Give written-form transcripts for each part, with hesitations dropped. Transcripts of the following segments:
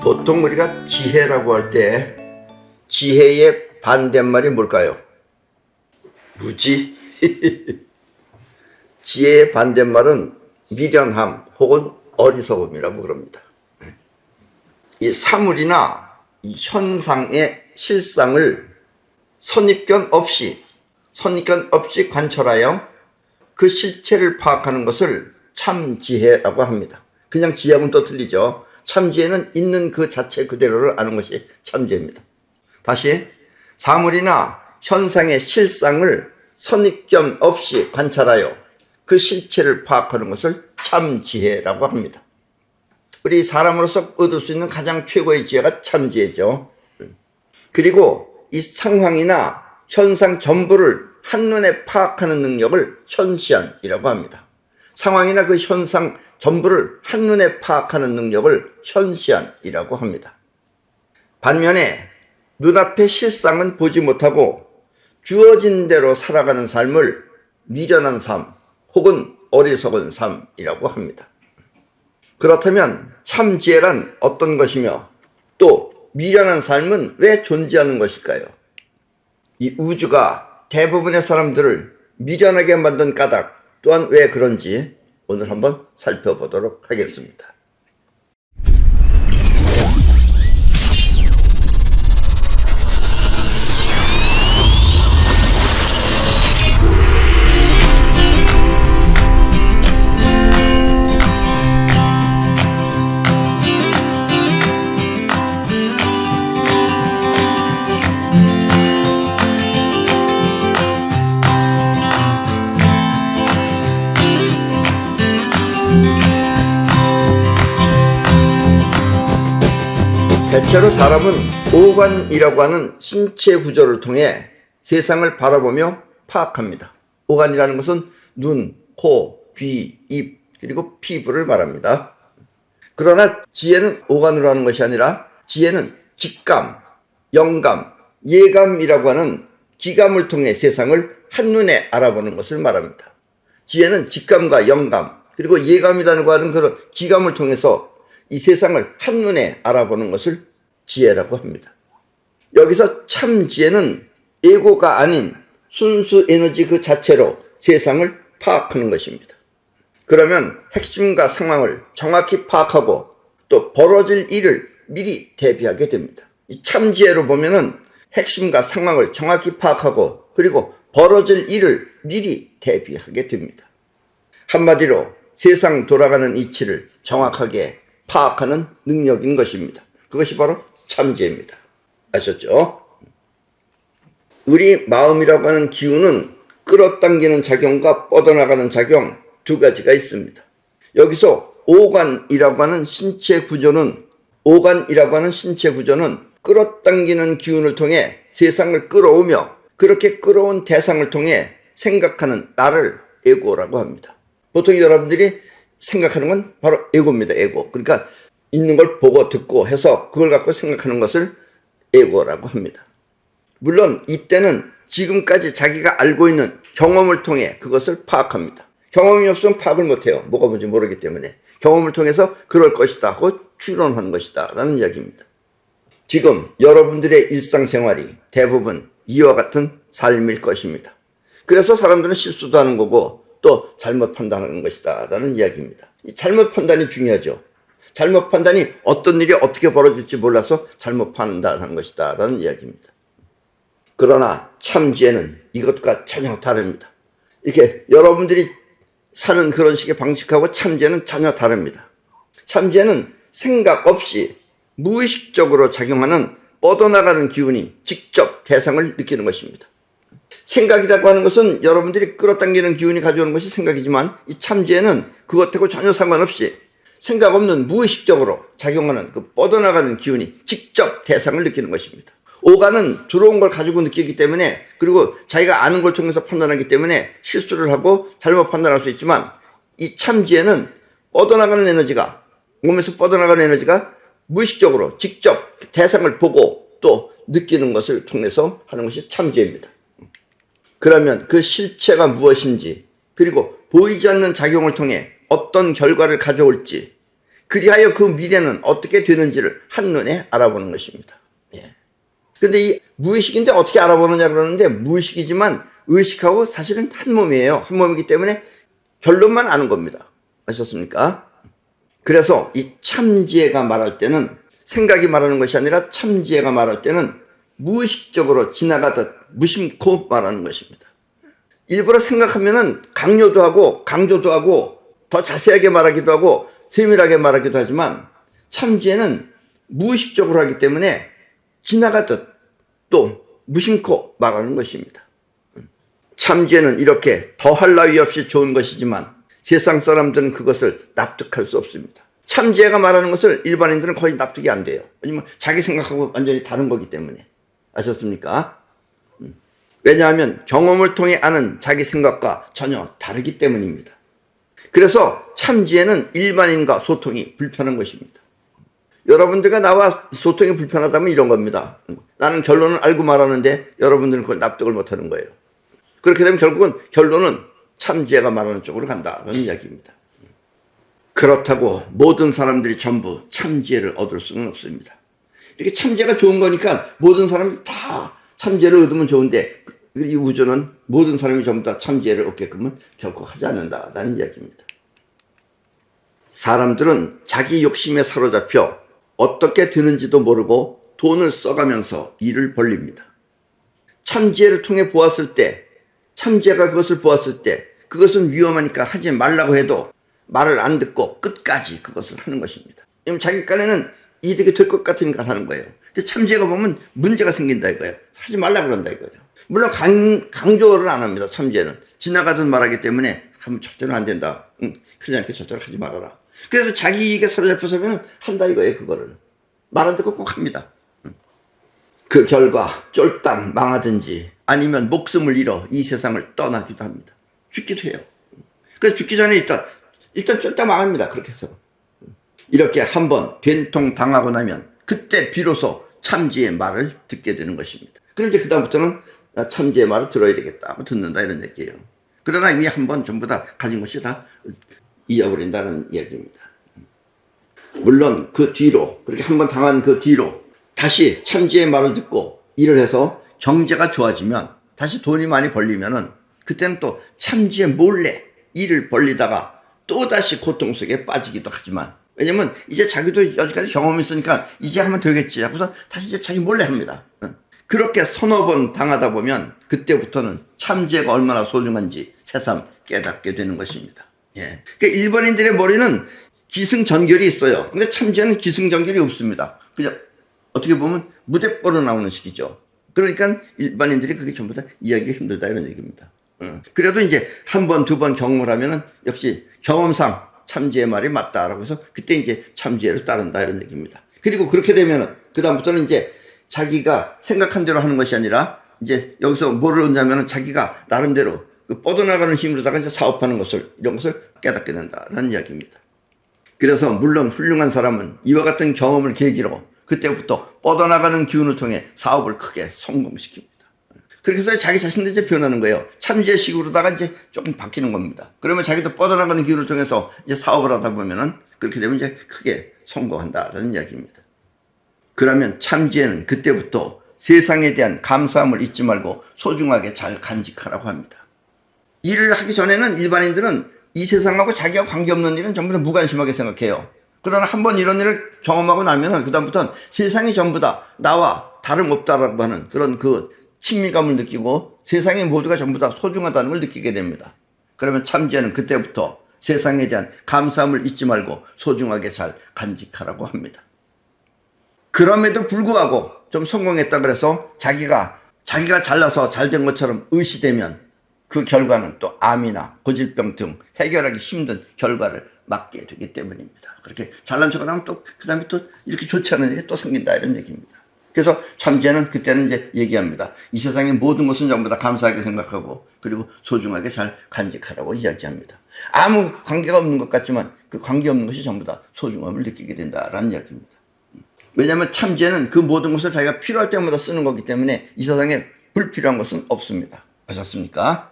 보통 우리가 지혜라고 할 때 지혜의 반대말이 뭘까요? 무지? 지혜의 반대말은 미련함 혹은 어리석음이라고 그럽니다. 이 사물이나 이 현상의 실상을 선입견 없이 관철하여 그 실체를 파악하는 것을 참지혜라고 합니다. 그냥 지혜하고는 또 틀리죠. 참지혜는 있는 그 자체 그대로를 아는 것이 참지혜입니다. 다시, 사물이나 현상의 실상을 선입견 없이 관찰하여 그 실체를 파악하는 것을 참지혜라고 합니다. 우리 사람으로서 얻을 수 있는 가장 최고의 지혜가 참지혜죠. 그리고 이 상황이나 현상 전부를 한눈에 파악하는 능력을 현시안이라고 합니다. 상황이나 그 현상 전부를 한눈에 파악하는 능력을 현시안이라고 합니다. 반면에 눈앞의 실상은 보지 못하고 주어진 대로 살아가는 삶을 미련한 삶 혹은 어리석은 삶이라고 합니다. 그렇다면 참지혜란 어떤 것이며 또 미련한 삶은 왜 존재하는 것일까요? 이 우주가 대부분의 사람들을 미련하게 만든 까닭 또한 왜 그런지 오늘 한번 살펴보도록 하겠습니다. 대체로 사람은 오관이라고 하는 신체 구조를 통해 세상을 바라보며 파악합니다. 오관이라는 것은 눈, 코, 귀, 입, 그리고 피부를 말합니다. 그러나 지혜는 오관으로 하는 것이 아니라 지혜는 직감, 영감, 예감이라고 하는 기감을 통해 세상을 한눈에 알아보는 것을 말합니다. 지혜는 직감과 영감, 그리고 예감이라는 그런 기감을 통해서 이 세상을 한눈에 알아보는 것을 지혜라고 합니다. 여기서 참지혜는 에고가 아닌 순수 에너지 그 자체로 세상을 파악하는 것입니다. 그러면 핵심과 상황을 정확히 파악하고 또 벌어질 일을 미리 대비하게 됩니다. 이 참지혜로 보면은 핵심과 상황을 정확히 파악하고 그리고 벌어질 일을 미리 대비하게 됩니다. 한마디로 세상 돌아가는 이치를 정확하게 파악하는 능력인 것입니다. 그것이 바로 참지혜입니다. 아셨죠? 우리 마음이라고 하는 기운은 끌어당기는 작용과 뻗어나가는 작용 두 가지가 있습니다. 여기서 오관이라고 하는 신체 구조는 끌어당기는 기운을 통해 세상을 끌어오며 그렇게 끌어온 대상을 통해 생각하는 나를 에고라고 합니다. 보통 여러분들이 생각하는 건 바로 에고입니다. 에고. 그러니까 있는 걸 보고 듣고 해서 그걸 갖고 생각하는 것을 에고라고 합니다. 물론 이때는 지금까지 자기가 알고 있는 경험을 통해 그것을 파악합니다. 경험이 없으면 파악을 못해요. 뭐가 뭔지 모르기 때문에. 경험을 통해서 그럴 것이다 하고 추론하는 것이다 라는 이야기입니다. 지금 여러분들의 일상생활이 대부분 이와 같은 삶일 것입니다. 그래서 사람들은 실수도 하는 거고 또 잘못 판단하는 것이다 라는 이야기입니다. 이 잘못 판단이 중요하죠. 잘못 판단이 어떤 일이 어떻게 벌어질지 몰라서 잘못 판단하는 것이다 라는 이야기입니다. 그러나 참지혜는 이것과 전혀 다릅니다. 이렇게 여러분들이 사는 그런 식의 방식하고 참지혜는 전혀 다릅니다. 참지혜는 생각 없이 무의식적으로 작용하는 뻗어나가는 기운이 직접 대상을 느끼는 것입니다. 생각이라고 하는 것은 여러분들이 끌어당기는 기운이 가져오는 것이 생각이지만 이 참지혜는 그것하고 전혀 상관없이 생각 없는 무의식적으로 작용하는 그 뻗어나가는 기운이 직접 대상을 느끼는 것입니다. 오관은 들어온 걸 가지고 느끼기 때문에 그리고 자기가 아는 걸 통해서 판단하기 때문에 실수를 하고 잘못 판단할 수 있지만 이 참지혜는 뻗어나가는 에너지가 몸에서 뻗어나가는 에너지가 무의식적으로 직접 대상을 보고 또 느끼는 것을 통해서 하는 것이 참지혜입니다. 그러면 그 실체가 무엇인지 그리고 보이지 않는 작용을 통해 어떤 결과를 가져올지 그리하여 그 미래는 어떻게 되는지를 한눈에 알아보는 것입니다. 예. 근데 이 무의식인데 어떻게 알아보느냐 그러는데, 무의식이지만 의식하고 사실은 한 몸이에요. 한 몸이기 때문에 결론만 아는 겁니다. 아셨습니까? 그래서 이 참지혜가 말할 때는, 생각이 말하는 것이 아니라 참지혜가 말할 때는 무의식적으로 지나가듯 무심코 말하는 것입니다. 일부러 생각하면은 강요도 하고 강조도 하고 더 자세하게 말하기도 하고 세밀하게 말하기도 하지만, 참지혜는 무의식적으로 하기 때문에 지나가듯 또 무심코 말하는 것입니다. 참지혜는 이렇게 더할 나위 없이 좋은 것이지만 세상 사람들은 그것을 납득할 수 없습니다. 참지혜가 말하는 것을 일반인들은 거의 납득이 안 돼요. 왜냐면 자기 생각하고 완전히 다른 거기 때문에. 아셨습니까? 왜냐하면 경험을 통해 아는 자기 생각과 전혀 다르기 때문입니다. 그래서 참지혜는 일반인과 소통이 불편한 것입니다. 여러분들과 나와 소통이 불편하다면 이런 겁니다. 나는 결론을 알고 말하는데 여러분들은 그걸 납득을 못하는 거예요. 그렇게 되면 결국은 결론은 참지혜가 말하는 쪽으로 간다는 이야기입니다. 그렇다고 모든 사람들이 전부 참지혜를 얻을 수는 없습니다. 이렇게 참지혜가 좋은 거니까 모든 사람들이 다 참지혜를 얻으면 좋은데, 이 우주는 모든 사람이 전부 다 참지혜를 얻게끔은 결코 하지 않는다라는 이야기입니다. 사람들은 자기 욕심에 사로잡혀 어떻게 되는지도 모르고 돈을 써가면서 일을 벌립니다. 참지혜를 통해 보았을 때, 참지혜가 그것을 보았을 때 그것은 위험하니까 하지 말라고 해도 말을 안 듣고 끝까지 그것을 하는 것입니다. 왜냐면 자기 깐에는 이득이 될 것 같으니까 하는 거예요. 근데 참지혜가 보면 문제가 생긴다 이거예요. 하지 말라 그런다 이거예요. 물론 강조를 안 합니다. 참지혜는 지나가듯 말하기 때문에 하면 절대로 안 된다. 그러지 않게 절대로 하지 말아라. 그래도 자기 이익에 사로잡혀서면 한다 이거예요. 그거를 말 안 듣고 꼭 합니다. 그 결과 쫄딱 망하든지 아니면 목숨을 잃어 이 세상을 떠나기도 합니다. 죽기도 해요. 그래서 죽기 전에 일단 쫄딱 망합니다. 그렇게 해서 이렇게 한번 된통 당하고 나면 그때 비로소 참지의 말을 듣게 되는 것입니다. 그런데 그다음부터는 참지의 말을 들어야 되겠다, 듣는다 이런 얘기예요. 그러나 이미 한번 전부 다 가진 것이 다 잊어버린다는 이야기입니다. 물론 그 뒤로, 그렇게 한번 당한 그 뒤로 다시 참지의 말을 듣고 일을 해서 경제가 좋아지면, 다시 돈이 많이 벌리면은 그때는 또 참지의 몰래 일을 벌리다가 또다시 고통 속에 빠지기도 하지만, 왜냐면 이제 자기도 여기까지 경험이 있으니까 이제 하면 되겠지 하고서 다시 이제 자기 몰래 합니다. 그렇게 서너 번 당하다 보면 그때부터는 참지혜가 얼마나 소중한지 새삼 깨닫게 되는 것입니다. 예. 그러니까 일반인들의 머리는 기승전결이 있어요. 근데 참지혜는 기승전결이 없습니다. 그냥 어떻게 보면 무대뽀로 나오는 식이죠. 그러니까 일반인들이 그게 전부 다 이해하기가 힘들다 이런 얘기입니다. 그래도 이제 한 번, 두 번 경험을 하면은 역시 경험상 참지의 말이 맞다라고 해서 그때 이제 참지혜를 따른다 이런 얘기입니다. 그리고 그렇게 되면은 그다음부터는 이제 자기가 생각한 대로 하는 것이 아니라 이제 여기서 뭐를 얻냐면은 자기가 나름대로 그 뻗어나가는 힘으로다가 이제 사업하는 것을, 이런 것을 깨닫게 된다라는 이야기입니다. 그래서 물론 훌륭한 사람은 이와 같은 경험을 계기로 그때부터 뻗어나가는 기운을 통해 사업을 크게 성공시킵니다. 그렇게 해서 자기 자신도 이제 변하는 거예요. 참지혜식으로다가 이제 조금 바뀌는 겁니다. 그러면 자기도 뻗어나가는 기운을 통해서 이제 사업을 하다 보면은 그렇게 되면 이제 크게 성공한다라는 이야기입니다. 그러면 참지혜는 그때부터 세상에 대한 감사함을 잊지 말고 소중하게 잘 간직하라고 합니다. 일을 하기 전에는 일반인들은 이 세상하고 자기와 관계없는 일은 전부 다 무관심하게 생각해요. 그러나 한번 이런 일을 경험하고 나면은 그다음부터는 세상이 전부 다 나와 다름없다라고 하는 그런 그 친밀감을 느끼고 세상의 모두가 전부 다 소중하다는 걸 느끼게 됩니다. 그러면 참지혜는 그때부터 세상에 대한 감사함을 잊지 말고 소중하게 잘 간직하라고 합니다. 그럼에도 불구하고 좀 성공했다 그래서 자기가 잘나서 잘된 것처럼 의시되면 그 결과는 또 암이나 고질병 등 해결하기 힘든 결과를 맞게 되기 때문입니다. 그렇게 잘난 척을 하면 또 그 다음에 또 이렇게 좋지 않은 일이 또 생긴다 이런 얘기입니다. 그래서 참지혜는 그때는 이제 얘기합니다. 이 세상의 모든 것은 전부 다 감사하게 생각하고 그리고 소중하게 잘 간직하라고 이야기합니다. 아무 관계가 없는 것 같지만 그 관계없는 것이 전부 다 소중함을 느끼게 된다라는 이야기입니다. 왜냐하면 참지혜는 그 모든 것을 자기가 필요할 때마다 쓰는 거기 때문에 이 세상에 불필요한 것은 없습니다. 아셨습니까?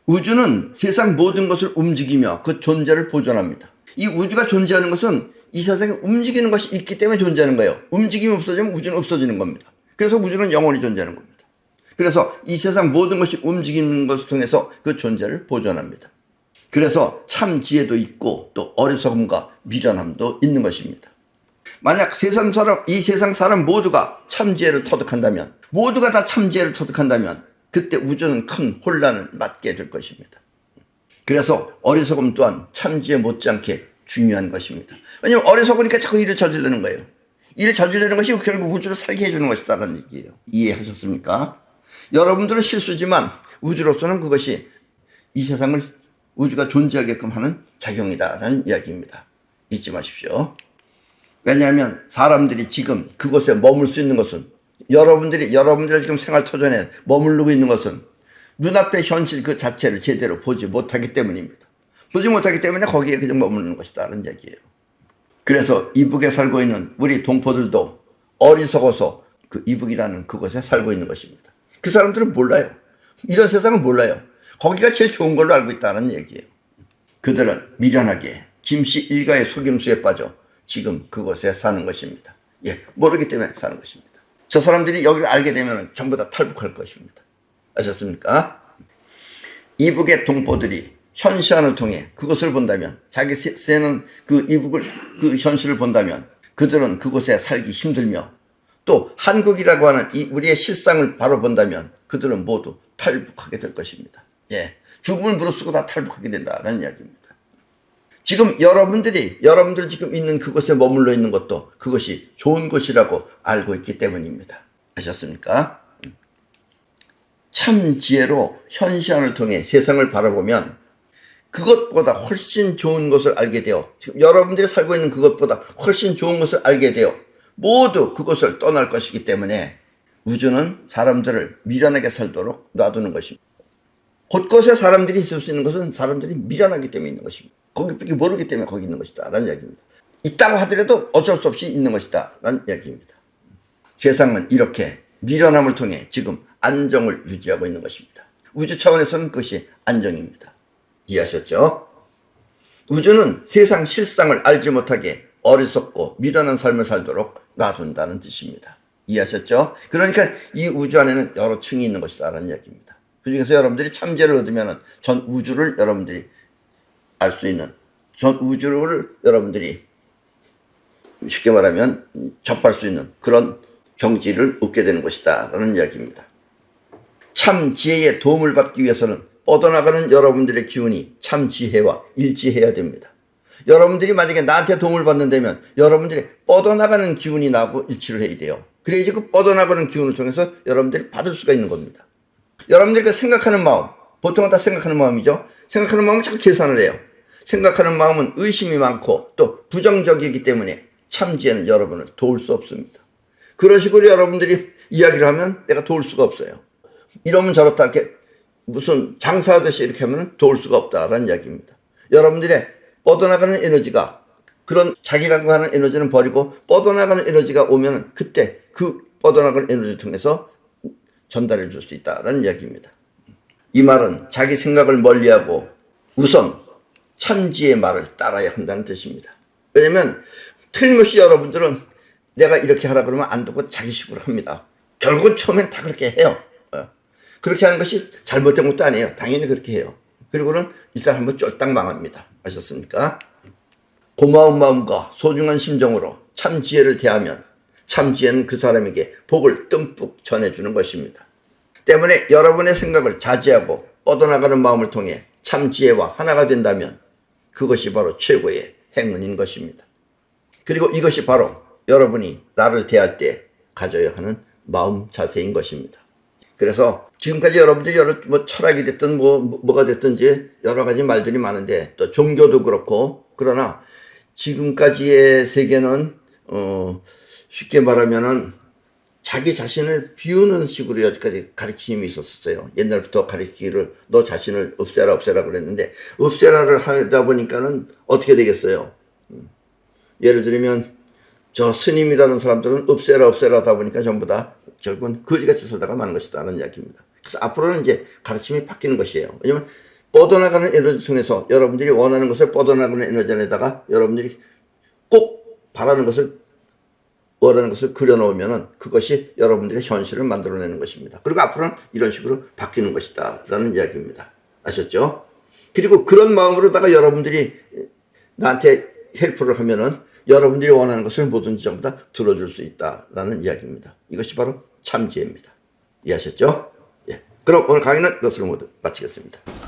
우주는 세상 모든 것을 움직이며 그 존재를 보존합니다. 이 우주가 존재하는 것은 이 세상에 움직이는 것이 있기 때문에 존재하는 거예요. 움직임이 없어지면 우주는 없어지는 겁니다. 그래서 우주는 영원히 존재하는 겁니다. 그래서 이 세상 모든 것이 움직이는 것을 통해서 그 존재를 보존합니다. 그래서 참 지혜도 있고 또 어리석음과 미련함도 있는 것입니다. 만약 이 세상 사람 모두가 참 지혜를 터득한다면, 모두가 다 참 지혜를 터득한다면 그때 우주는 큰 혼란을 맞게 될 것입니다. 그래서 어리석음 또한 참 지혜 못지않게 중요한 것입니다. 왜냐하면 어리석으니까 자꾸 일을 저지르는 거예요. 일을 저지르는 것이 결국 우주를 살게 해주는 것이다라는 얘기예요. 이해하셨습니까? 여러분들은 실수지만 우주로서는 그것이 이 세상을 우주가 존재하게끔 하는 작용이다라는 이야기입니다. 잊지 마십시오. 왜냐하면 사람들이 지금 그곳에 머물 수 있는 것은 여러분들이 지금 생활 터전에 머무르고 있는 것은 눈앞의 현실 그 자체를 제대로 보지 못하기 때문입니다. 보지 못하기 때문에 거기에 그냥 머무르는 것이다라는 얘기예요. 그래서 이북에 살고 있는 우리 동포들도 어리석어서 그 이북이라는 그곳에 살고 있는 것입니다. 그 사람들은 몰라요. 이런 세상을 몰라요. 거기가 제일 좋은 걸로 알고 있다는 얘기예요. 그들은 미련하게 김씨 일가의 속임수에 빠져 지금 그곳에 사는 것입니다. 모르기 때문에 사는 것입니다. 저 사람들이 여기를 알게 되면 전부 다 탈북할 것입니다. 아셨습니까? 이북의 동포들이 현시안을 통해 그것을 본다면, 자기 세는 그 이북을, 그 현실을 본다면 그들은 그곳에 살기 힘들며 또 한국이라고 하는 우리의 실상을 바로 본다면 그들은 모두 탈북하게 될 것입니다. 죽음을 무릅쓰고 다 탈북하게 된다는 이야기입니다. 지금 여러분들 지금 있는 그곳에 머물러 있는 것도 그것이 좋은 곳이라고 알고 있기 때문입니다. 아셨습니까? 참 지혜로 현시안을 통해 세상을 바라보면 그것보다 훨씬 좋은 것을 알게 되어, 지금 여러분들이 살고 있는 그것보다 훨씬 좋은 것을 알게 되어 모두 그것을 떠날 것이기 때문에 우주는 사람들을 미련하게 살도록 놔두는 것입니다. 곳곳에 사람들이 있을 수 있는 것은 사람들이 미련하기 때문에 있는 것입니다. 거기밖에 모르기 때문에 거기 있는 것이다 라는 이야기입니다. 있다고 하더라도 어쩔 수 없이 있는 것이다 라는 이야기입니다. 세상은 이렇게 미련함을 통해 지금 안정을 유지하고 있는 것입니다. 우주 차원에서는 그것이 안정입니다. 이해하셨죠? 우주는 세상 실상을 알지 못하게 어리석고 미련한 삶을 살도록 놔둔다는 뜻입니다. 이해하셨죠? 그러니까 이 우주 안에는 여러 층이 있는 것이다 라는 이야기입니다. 그 중에서 여러분들이 참지혜를 얻으면 전 우주를 여러분들이 알 수 있는, 전 우주를 여러분들이 쉽게 말하면 접할 수 있는 그런 경지를 얻게 되는 것이다 라는 이야기입니다. 참 지혜의 도움을 받기 위해서는 뻗어나가는 여러분들의 기운이 참 지혜와 일치해야 됩니다. 여러분들이 만약에 나한테 도움을 받는다면 여러분들이 뻗어나가는 기운이 나하고 일치를 해야 돼요. 그래야지 그 뻗어나가는 기운을 통해서 여러분들이 받을 수가 있는 겁니다. 여러분들이 생각하는 마음, 보통은 다 생각하는 마음이죠. 생각하는 마음은 자꾸 계산을 해요. 생각하는 마음은 의심이 많고 또 부정적이기 때문에 참지혜는 여러분을 도울 수 없습니다. 그런 식으로 여러분들이 이야기를 하면 내가 도울 수가 없어요. 이러면 저렇다 이렇게 무슨 장사하듯이 이렇게 하면 도울 수가 없다라는 이야기입니다. 여러분들의 뻗어나가는 에너지가, 그런 자기라고 하는 에너지는 버리고 뻗어나가는 에너지가 오면 그때 그 뻗어나가는 에너지를 통해서 전달해 줄 수 있다라는 이야기입니다. 이 말은 자기 생각을 멀리하고 우선 참지의 말을 따라야 한다는 뜻입니다. 왜냐면 틀림없이 여러분들은 내가 이렇게 하라 그러면 안 듣고 자기식으로 합니다. 결국은 처음엔 다 그렇게 해요. 그렇게 하는 것이 잘못된 것도 아니에요. 당연히 그렇게 해요. 그리고는 일단 한번 쫄딱 망합니다. 아셨습니까? 고마운 마음과 소중한 심정으로 참지혜를 대하면 참지혜는 그 사람에게 복을 듬뿍 전해주는 것입니다. 때문에 여러분의 생각을 자제하고 뻗어나가는 마음을 통해 참지혜와 하나가 된다면 그것이 바로 최고의 행운인 것입니다. 그리고 이것이 바로 여러분이 나를 대할 때 가져야 하는 마음 자세인 것입니다. 그래서 지금까지 여러분들이 철학이 됐든 뭐가 됐든지 여러 가지 말들이 많은데 또 종교도 그렇고, 그러나 지금까지의 세계는 쉽게 말하면은 자기 자신을 비우는 식으로 여기까지 가르침이 있었어요. 옛날부터 가르치기를 너 자신을 없애라 그랬는데 없애라를 하다 보니까는 어떻게 되겠어요? 예를 들면 저 스님이라는 사람들은 없애라 하다 보니까 전부 다 결국은 거지같이 살다가 마는 것이다라는 이야기입니다. 그래서 앞으로는 이제 가르침이 바뀌는 것이에요. 왜냐면 뻗어나가는 에너지 통해서 여러분들이 원하는 것을 뻗어나가는 에너지 안에다가 여러분들이 꼭 바라는 것을 원하는 것을 그려놓으면은 그것이 여러분들의 현실을 만들어내는 것입니다. 그리고 앞으로는 이런 식으로 바뀌는 것이다 라는 이야기입니다. 아셨죠? 그리고 그런 마음으로다가 여러분들이 나한테 헬프를 하면은 여러분들이 원하는 것을 뭐든지 전부 다 들어줄 수 있다라는 이야기입니다. 이것이 바로 참지혜입니다. 이해하셨죠? 예. 그럼 오늘 강의는 이것으로 모두 마치겠습니다.